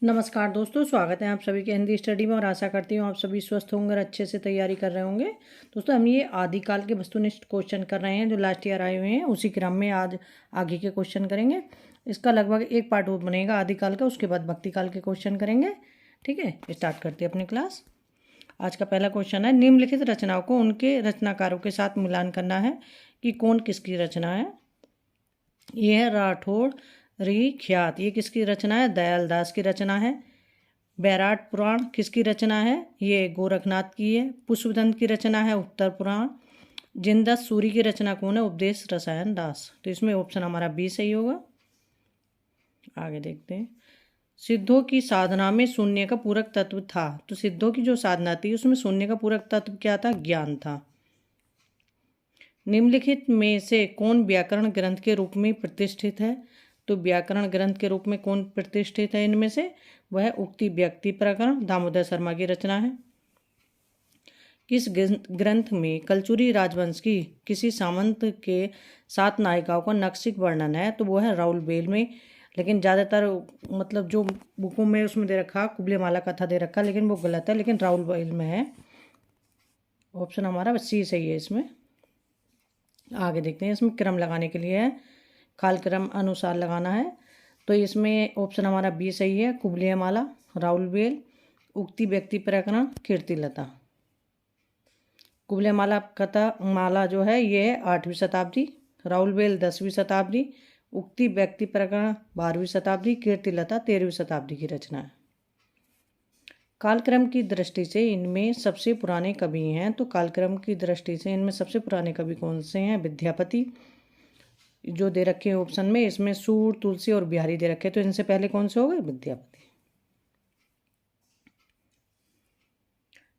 नमस्कार दोस्तों, स्वागत है आप सभी के हिंदी स्टडी में और आशा करती हूँ आप सभी स्वस्थ होंगे और अच्छे से तैयारी कर रहे होंगे। दोस्तों, हम ये आदिकाल के वस्तुनिष्ठ क्वेश्चन कर रहे हैं जो लास्ट ईयर आए हुए हैं। उसी क्रम में आज आगे के क्वेश्चन करेंगे। इसका लगभग एक पार्ट और बनेगा आदिकाल का, उसके बाद भक्तिकाल के क्वेश्चन करेंगे। ठीक है, स्टार्ट करते हैं अपनी क्लास। आज का पहला क्वेश्चन है, निम्नलिखित रचनाओं को उनके रचनाकारों के साथ मिलान करना है कि कौन किसकी रचना है। ये है राठौड़ री ख्यात, ये किसकी रचना है? दयाल दास की रचना है। बैराट पुराण किसकी रचना है? ये गोरखनाथ की है। पुष्पदंत की रचना है उत्तर पुराण। जिनदास सूरी की रचना कौन है? उपदेश रसायन दास। तो इसमें ऑप्शन हमारा बी सही होगा। आगे देखते हैं, सिद्धों की साधना में शून्य का पूरक तत्व था। तो सिद्धों की जो साधना थी उसमें शून्य का पूरक तत्व क्या था? ज्ञान था। निम्नलिखित में से कौन व्याकरण ग्रंथ के रूप में प्रतिष्ठित है? तो व्याकरण ग्रंथ के रूप में कौन प्रतिष्ठित है इनमें से? वह उक्ति व्यक्ति प्रकरण, दामोदर शर्मा की रचना है। किस ग्रंथ में कलचुरी राजवंश की किसी सामंत के 7 नायिकाओं का नक्शिक वर्णन है? तो वो है राउल बेल में। लेकिन ज़्यादातर मतलब जो बुकों में उसमें दे रखा कुबलेमाला कथा दे रखा, लेकिन वो गलत है, लेकिन राउल बेल में है। ऑप्शन हमारा सी सही है इसमें। आगे देखते हैं, इसमें क्रम लगाने के लिए है, कालक्रम अनुसार लगाना है। तो इसमें ऑप्शन हमारा बी सही है, कुबलेमाला, राउल बेल, उक्ति व्यक्ति प्रकरण, कीर्तिलता। कुबलेमाला कथा माला जो है ये 8वीं शताब्दी, राउल बेल 10वीं शताब्दी, उक्ति व्यक्ति प्रकरण 12वीं शताब्दी, कीर्तिलता 13वीं शताब्दी की रचना है। कालक्रम की दृष्टि से इनमें सबसे पुराने कवि हैं। तो कालक्रम की दृष्टि से इनमें सबसे पुराने कवि कौन से हैं? विद्यापति जो दे रखे हैं ऑप्शन में, इसमें सूर, तुलसी और बिहारी दे रखे हैं। तो इनसे पहले कौन से हो गए? विद्यापति।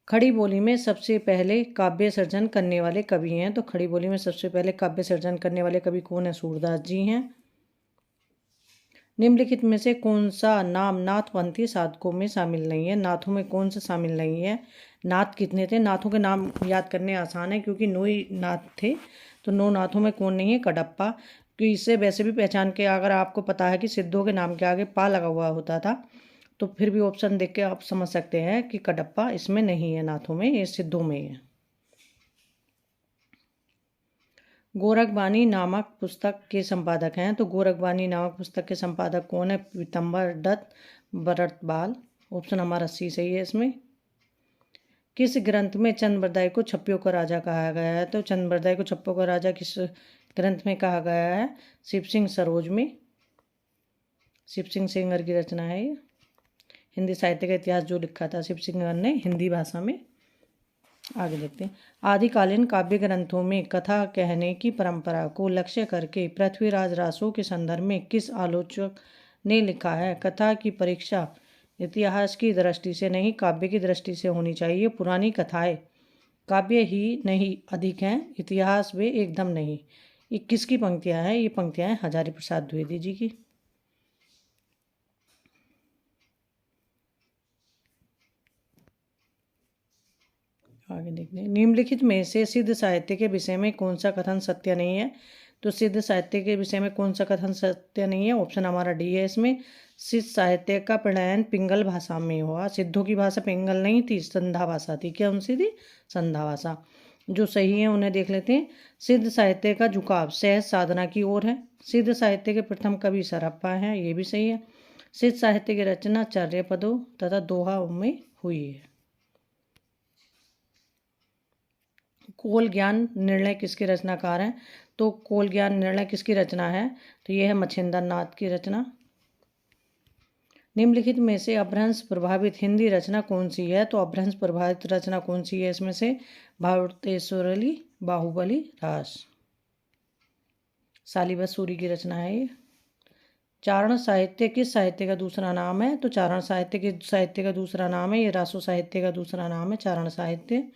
खड़ी बोली में सबसे पहले काव्य सर्जन करने वाले कवि हैं। तो खड़ी बोली में सबसे पहले काव्य सर्जन करने वाले कवि कौन है? सूरदास जी हैं। निम्नलिखित में से कौन सा नाम नाथपंथी साधकों में शामिल नहीं है? नाथों में कौन सा शामिल नहीं है? नाथ कितने थे? नाथों के नाम याद करने आसान है क्योंकि 9 ही नाथ थे। तो 9 नाथों में कौन नहीं है? कडप्पा। कि इससे वैसे भी पहचान के अगर आपको पता है कि सिद्धों के नाम के आगे पा लगा हुआ होता था, तो फिर भी ऑप्शन देख के आप समझ सकते हैं कि कडप्पा इसमें नहीं है, नाथों में, ये सिद्धों में है। गोरखबानी नामक पुस्तक के संपादक हैं। तो गोरखबानी नामक पुस्तक के संपादक कौन है? पीतम्बर दत्त भरतपाल। ऑप्शन हमारा सी सही है इसमें। किस ग्रंथ में चंद्रबरदाई को छप्पियों का राजा कहा गया है? तो चंद्रबरदाई को छप्पियों का राजा किस ग्रंथ में कहा गया है? शिव सिंह सरोज में। शिव सिंह सेंगर की रचना है ये। हिंदी साहित्य का इतिहास जो लिखा था शिव सिंह ने हिंदी भाषा में। आगे देखते हैं, आदिकालीन काव्य ग्रंथों में कथा कहने की परंपरा को लक्ष्य करके पृथ्वीराज रासो के संदर्भ में किस आलोचक ने लिखा है? कथा की परीक्षा इतिहास की दृष्टि से नहीं, काव्य की दृष्टि से होनी चाहिए। पुरानी कथाएं काव्य ही नहीं अधिक हैं, इतिहास वे एकदम नहीं। ये किसकी पंक्तियां हैं? ये पंक्तियां हैं हजारी प्रसाद द्विवेदी जी की। आगे देखते हैं, निम्नलिखित में से सिद्ध साहित्य के विषय में कौन सा कथन सत्य नहीं है? तो सिद्ध साहित्य के विषय में कौन सा कथन सत्य नहीं है? ऑप्शन हमारा डी है इसमें। सिद्ध साहित्य का प्रणयन पिंगल भाषा में हुआ। सिद्धों की भाषा पिंगल नहीं थी, संधा भाषा थी। क्या उनसी थी? संधा भाषा। जो सही है उन्हें देख लेते हैं। सिद्ध साहित्य का झुकाव सहज साधना की ओर है। सिद्ध साहित्य के प्रथम कवि सरप्पा हैं, ये भी सही है। सिद्ध साहित्य की रचना चर्यापदों तथा दोहा में हुई है। कोल ज्ञान निर्णय किसके रचनाकार हैं? तो कोल ज्ञान निर्णय किसकी रचना है? तो यह है मच्छिंद्र नाथ की रचना। निम्नलिखित में से अपभ्रंश प्रभावित हिंदी रचना कौन सी है? तो अपभ्रंश प्रभावित रचना कौन सी है इसमें से? भारतेश्वरी, बाहुबली, रास। शालिवास सूरी की रचना है ये। चारण साहित्य किस साहित्य का दूसरा नाम है? तो चारण साहित्य का दूसरा नाम है ये, रासो साहित्य का दूसरा नाम है चारण साहित्य।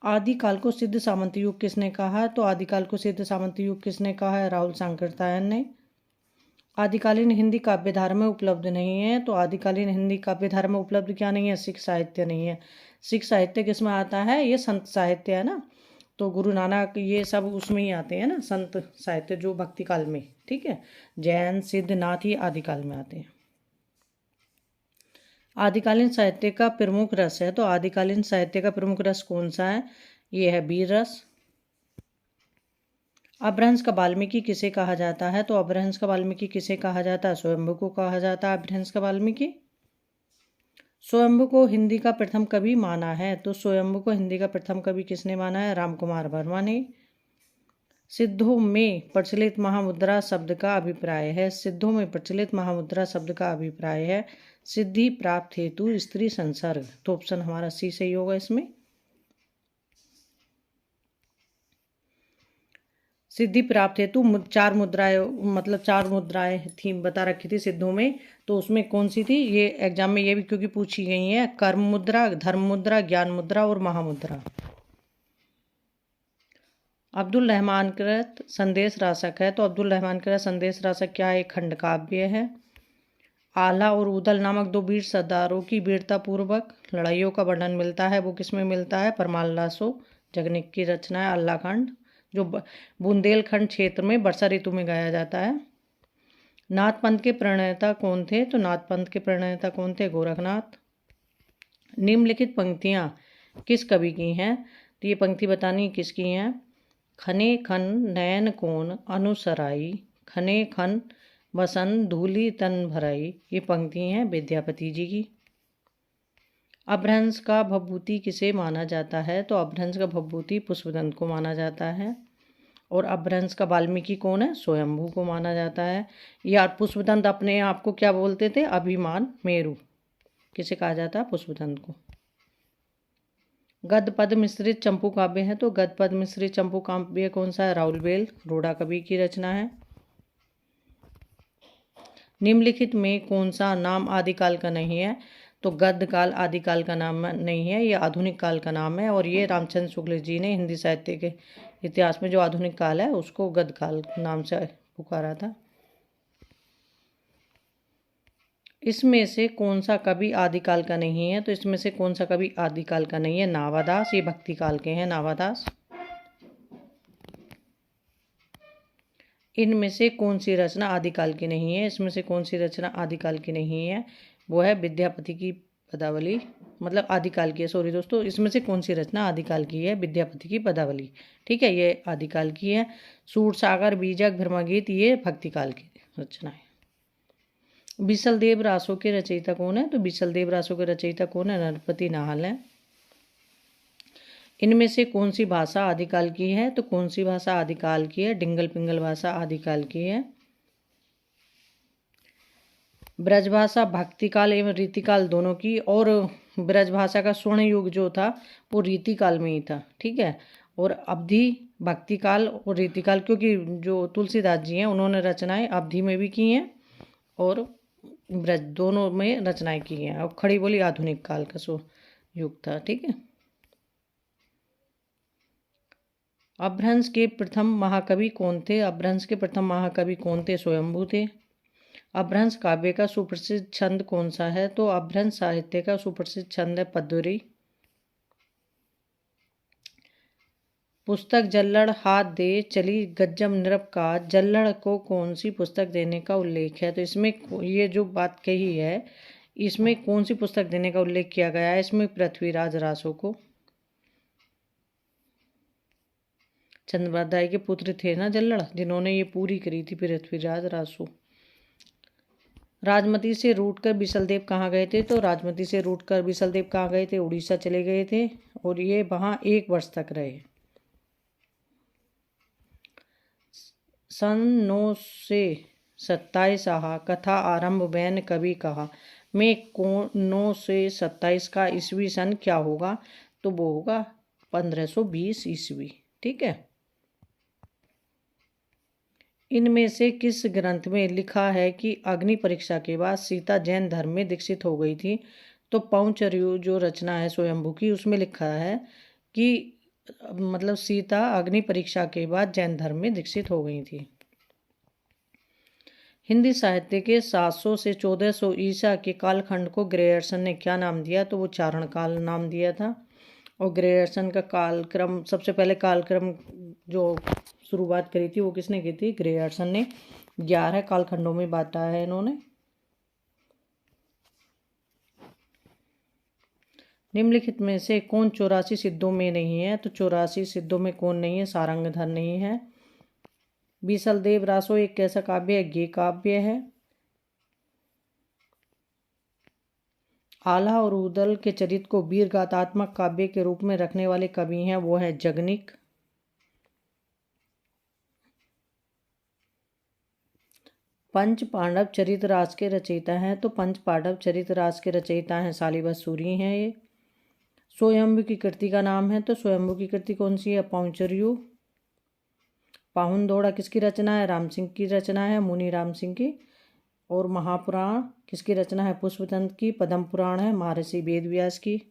आदिकाल को सिद्ध सामंत युग किसने कहा है? तो आदिकाल को सिद्ध सामंत युग किसने कहा है? राहुल सांकृत्यायन ने। आदिकालीन हिंदी काव्यधारा में उपलब्ध नहीं है। तो आदिकालीन हिंदी काव्यधारा में उपलब्ध क्या नहीं है? सिख साहित्य नहीं है। सिख साहित्य किसमें आता है? ये संत साहित्य है ना। तो गुरु नानक ये सब उसमें ही आते हैं ना, संत साहित्य जो भक्ति काल में। ठीक है, जैन सिद्ध नाथ ही आदिकाल में आते हैं। आदिकालीन साहित्य का प्रमुख रस है, तो आदिकालीन साहित्य का प्रमुख रस कौन सा है? ये है वीर रस। अपभ्रंश का वाल्मीकि किसे कहा जाता है? तो अपभ्रंश का वाल्मीकि किसे कहा जाता है? स्वयंभू को कहा जाता है अपभ्रंश का वाल्मीकि। स्वयंभू को हिंदी का प्रथम कवि माना है, तो स्वयंभू को हिंदी का प्रथम कवि किसने माना है? रामकुमार वर्मा ने। सिद्धों में प्रचलित महामुद्रा शब्द का अभिप्राय है। सिद्धों में प्रचलित महामुद्रा शब्द का अभिप्राय है सिद्धि प्राप्त हेतु स्त्री संसर्ग, तो ऑप्शन हमारा सी सही होगा इसमें। सिद्धि प्राप्त हेतु चार मुद्राएं थी बता रखी थी सिद्धों में, तो उसमें कौन सी थी? ये एग्जाम में ये भी क्योंकि पूछी गई है, कर्म मुद्रा, धर्म मुद्रा, ज्ञान मुद्रा और महामुद्रा। अब्दुल रहमान कृत संदेश रासक है, तो अब्दुल रहमान कृत संदेश रासक क्या है? खंड काव्य है। आला और उदल नामक दो वीर सरदारों की वीरता पूर्वक लड़ाइयों का वर्णन मिलता है, वो किसमें मिलता है? परमाल दासो जगनिक की रचना है अल्लाह खंड, जो बुंदेलखंड क्षेत्र में वर्षा ऋतु में गाया जाता है। नाथ पंथ के प्रणेता कौन थे? तो नाथ पंथ के प्रणेता कौन थे? गोरखनाथ। निम्नलिखित पंक्तियां किस कवि की हैं? तो ये पंक्ति बतानी किसकी हैं? खने खन नयन कोन अनुसराई, खने खन बसन धूलि तन भराई, ये पंक्ति हैं विद्यापति जी की। अपभ्रंश का भवभूति किसे माना जाता है? तो अपभ्रंश का भवभूति पुष्पदंत को माना जाता है। और अपभ्रंश का वाल्मीकि कौन है? स्वयंभू को माना जाता है। या पुष्पदंत अपने आप को क्या बोलते थे? अभिमान मेरु, किसे कहा जाता है? पुष्पदंत को। गद्य पद मिश्रित चंपू काव्य है, तो गद्य पद मिश्रित चंपू काव्य कौन सा है? राउलवेल रोड़ा कवि की रचना है। निम्नलिखित में कौन सा नाम आदिकाल का नहीं है? तो गद्य काल आदिकाल का नाम नहीं है, ये आधुनिक काल का नाम है, और ये रामचंद्र शुक्ल जी ने हिंदी साहित्य के इतिहास में जो आधुनिक काल है उसको गद्य काल नाम से पुकारा था। इसमें से कौन सा कवि आदिकाल का नहीं है? तो इसमें से कौन सा कवि आदिकाल का नहीं है? नावादास, ये भक्ति काल के हैं नावादास। इनमें से कौन सी रचना आदिकाल की नहीं है? इसमें से कौन सी रचना आदिकाल की नहीं है? वो है विद्यापति की पदावली, मतलब आदिकाल की है, सॉरी दोस्तों, इसमें से कौन सी रचना आदिकाल की है? विद्यापति की पदावली, ठीक है, ये आदिकाल की है। सूरसागर, बीजक, भ्रमगीत ये भक्तिकाल की रचना है। बीसलदेव रासों के रचयिता कौन है? तो बीसलदेव रासों के रचयिता कौन है? नरपति नाहल है। इनमें से कौन सी भाषा आदिकाल की है? तो कौन सी भाषा आदिकाल की है? डिंगल पिंगल भाषा आदिकाल की है। ब्रजभाषा भक्तिकाल एवं रीतिकाल दोनों की, और ब्रजभाषा का स्वर्ण युग जो था वो रीतिकाल में ही था, ठीक है। और अवधि भक्तिकाल और रीतिकाल, क्योंकि जो तुलसीदास जी हैं उन्होंने रचनाएं अवधि में भी की हैं और ब्रज दोनों में रचनाएं की हैं, और खड़ी बोली आधुनिक काल का सो युग था, ठीक है। अपभ्रंश के प्रथम महाकवि कौन थे? अपभ्रंश के प्रथम महाकवि कौन थे? स्वयंभू थे। अपभ्रंश काव्य का सुप्रसिद्ध छंद कौन सा है? तो अपभ्रंश साहित्य का सुप्रसिद्ध छंद है पद्वरी। पुस्तक जल्लड़ हाथ दे चली गज्जम नृप का, जल्लड़ को कौन सी पुस्तक देने का उल्लेख है? तो इसमें ये जो बात कही है इसमें कौन सी पुस्तक देने का उल्लेख किया गया है? इसमें पृथ्वीराज रासो को। चंद्रोपाध्याय के पुत्र थे ना जल्लड़, जिन्होंने ये पूरी करी थी, पृथ्वीराज रासो। राजमती से रूटकर बिसलदेव कहाँ गए थे? तो राजमती से रूटकर बिसलदेव कहाँ गए थे? उड़ीसा चले गए थे, और ये वहाँ 1 वर्ष तक रहे। सन 927 कथा आरंभ बैन कवि कहा में 927 का ईस्वी सन क्या होगा? तो वो होगा 1520 ईस्वी, ठीक है। इनमें से किस ग्रंथ में लिखा है कि अग्नि परीक्षा के बाद सीता जैन धर्म में दीक्षित हो गई थी? तो पौंचर्यु जो रचना है स्वयंभू की, उसमें लिखा है कि मतलब सीता अग्नि परीक्षा के बाद जैन धर्म में दीक्षित हो गई थी। हिंदी साहित्य के 700 से 1400 ईसा के कालखंड को ग्रेयर्सन ने क्या नाम दिया? तो वो चारण काल नाम दिया था। और ग्रेयर्सन का कालक्रम, सबसे पहले कालक्रम जो शुरुआत करी थी वो किसने की थी? ग्रेयर्सन ने। 11 कालखंडों में बांटा है इन्होंने। निम्नलिखित में से कौन 84 सिद्धों में नहीं है? तो 84 सिद्धों में कौन नहीं है? सारंगधर नहीं है। बीसलदेव रासो एक कैसा काव्य है? गेय काव्य है। आल्हा और उदल के चरित्र को वीर गाथात्मक काव्य के रूप में रखने वाले कवि हैं, वो है जगनिक। पंच पांडव चरितराज के रचयिता हैं, तो पंच पांडव चरितराज के रचयिता हैं शालिवाहन सूरी हैं ये। स्वयंभू की कृति का नाम है, तो स्वयंभू की कृति कौन सी है? पांचजन्य। पाहुन दौड़ा किसकी रचना है? राम सिंह की रचना है, मुनि राम सिंह की। और महापुराण किसकी रचना है? पुष्पतंत्र की। पद्म पुराण है महर्षि वेद व्यास की।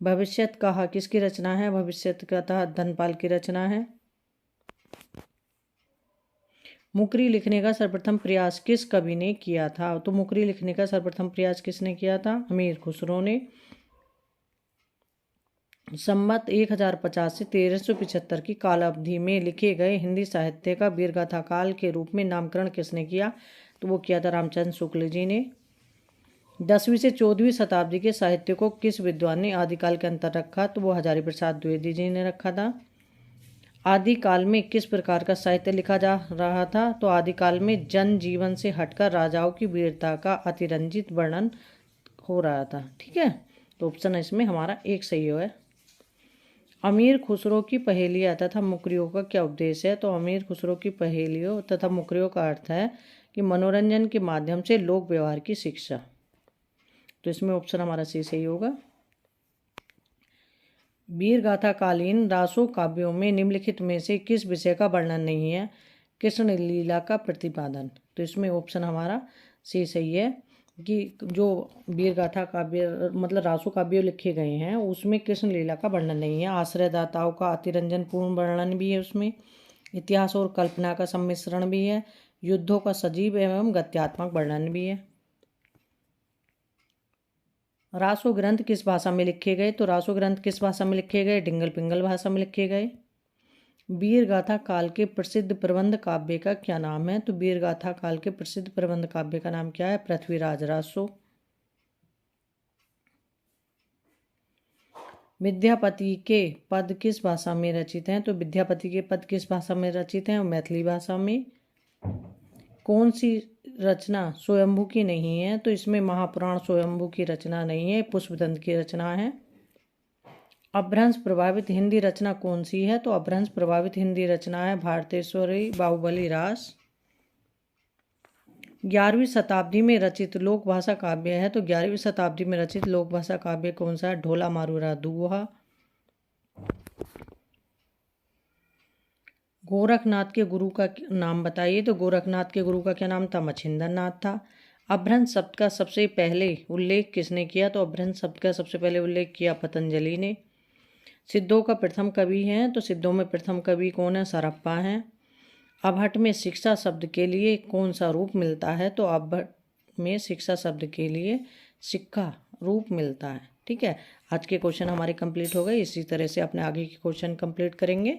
भविष्यत कहा किसकी रचना है? भविष्यत कथा धनपाल की रचना है। मुकरी लिखने का सर्वप्रथम प्रयास किस कवि ने किया था? तो मुकरी लिखने का सर्वप्रथम प्रयास किसने किया था? अमीर खुसरो ने। संवत 1050 से 1375 की कालावधि में लिखे गए हिंदी साहित्य का वीरगाथा काल के रूप में नामकरण किसने किया? तो वो किया था रामचंद्र शुक्ल जी ने। 10वीं से 14वीं शताब्दी के साहित्य को किस विद्वान ने आदिकाल के अंतर रखा? तो वो हजारी प्रसाद द्विवेदी जी ने रखा था। आदिकाल में किस प्रकार का साहित्य लिखा जा रहा था? तो आदिकाल में जन जीवन से हटकर राजाओं की वीरता का अतिरंजित वर्णन हो रहा था। ठीक है, तो ऑप्शन इसमें हमारा एक सही है। अमीर खुसरो की पहेलियाँ तथा मुकरियों का क्या उद्देश्य है? तो अमीर खुसरो की पहेलियों तथा मुकरियों का अर्थ है कि मनोरंजन के माध्यम से लोक व्यवहार की शिक्षा। तो इसमें ऑप्शन हमारा सी सही होगा। वीरगाथा कालीन रासो काव्यों में निम्नलिखित में से किस विषय का वर्णन नहीं है? कृष्ण लीला का प्रतिपादन। तो इसमें ऑप्शन हमारा सी सही है कि जो वीरगाथा काव्य मतलब रासो काव्य लिखे गए हैं उसमें कृष्ण लीला का वर्णन नहीं है। आश्रयदाताओं का अतिरंजन पूर्ण वर्णन भी है उसमें। इतिहास और कल्पना का सम्मिश्रण भी है। युद्धों का सजीव एवं गत्यात्मक वर्णन भी है। रासो ग्रंथ किस भाषा में लिखे गए? तो रासो ग्रंथ किस भाषा में लिखे गए? डिंगल पिंगल भाषा में लिखे गए। वीरगाथा काल के प्रसिद्ध प्रबंध काव्य का क्या नाम है? तो वीरगाथा काल के प्रसिद्ध प्रबंध काव्य का नाम क्या है? पृथ्वीराज रासो। विद्यापति के पद किस भाषा में रचित हैं? तो विद्यापति के पद किस भाषा में रचित हैं? मैथिली भाषा में। कौन सी रचना स्वयंभू की नहीं है? तो इसमें महापुराण स्वयंभू की रचना नहीं है, पुष्पतंत्र की रचना है। अपभ्रंश प्रभावित हिंदी रचना कौन सी है? तो अपभ्रंश प्रभावित हिंदी रचना है भारतेश्वरी बाहुबली रास। 11वीं शताब्दी में रचित लोक भाषा काव्य है, तो 11वीं शताब्दी में रचित लोक भाषा काव्य कौन सा है? ढोला मारूरा दोहा। गोरखनाथ के गुरु का नाम बताइए। तो गोरखनाथ के गुरु का क्या नाम था? मछिंदर नाथ था। अपभ्रंश शब्द का सबसे पहले उल्लेख किसने किया? तो अपभ्रंश शब्द का सबसे पहले उल्लेख किया पतंजलि ने। सिद्धों का प्रथम कवि हैं, तो सिद्धों में प्रथम कवि कौन है? सरप्पा हैं। अभट्ट में शिक्षा शब्द के लिए कौन सा रूप मिलता है? तो अभट्ट में शिक्षा शब्द के लिए शिक्षा रूप मिलता है। ठीक है, आज के क्वेश्चन हमारे कंप्लीट हो गए। इसी तरह से अपने आगे के क्वेश्चन कंप्लीट करेंगे।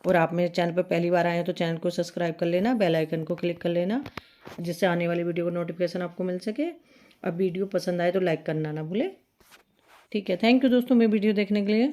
और आप मेरे चैनल पर पहली बार आए हैं तो चैनल को सब्सक्राइब कर लेना, बेल आइकन को क्लिक कर लेना, जिससे आने वाली वीडियो का नोटिफिकेशन आपको मिल सके। अब वीडियो पसंद आए तो लाइक करना ना भूले। ठीक है, थैंक यू दोस्तों मेरी वीडियो देखने के लिए।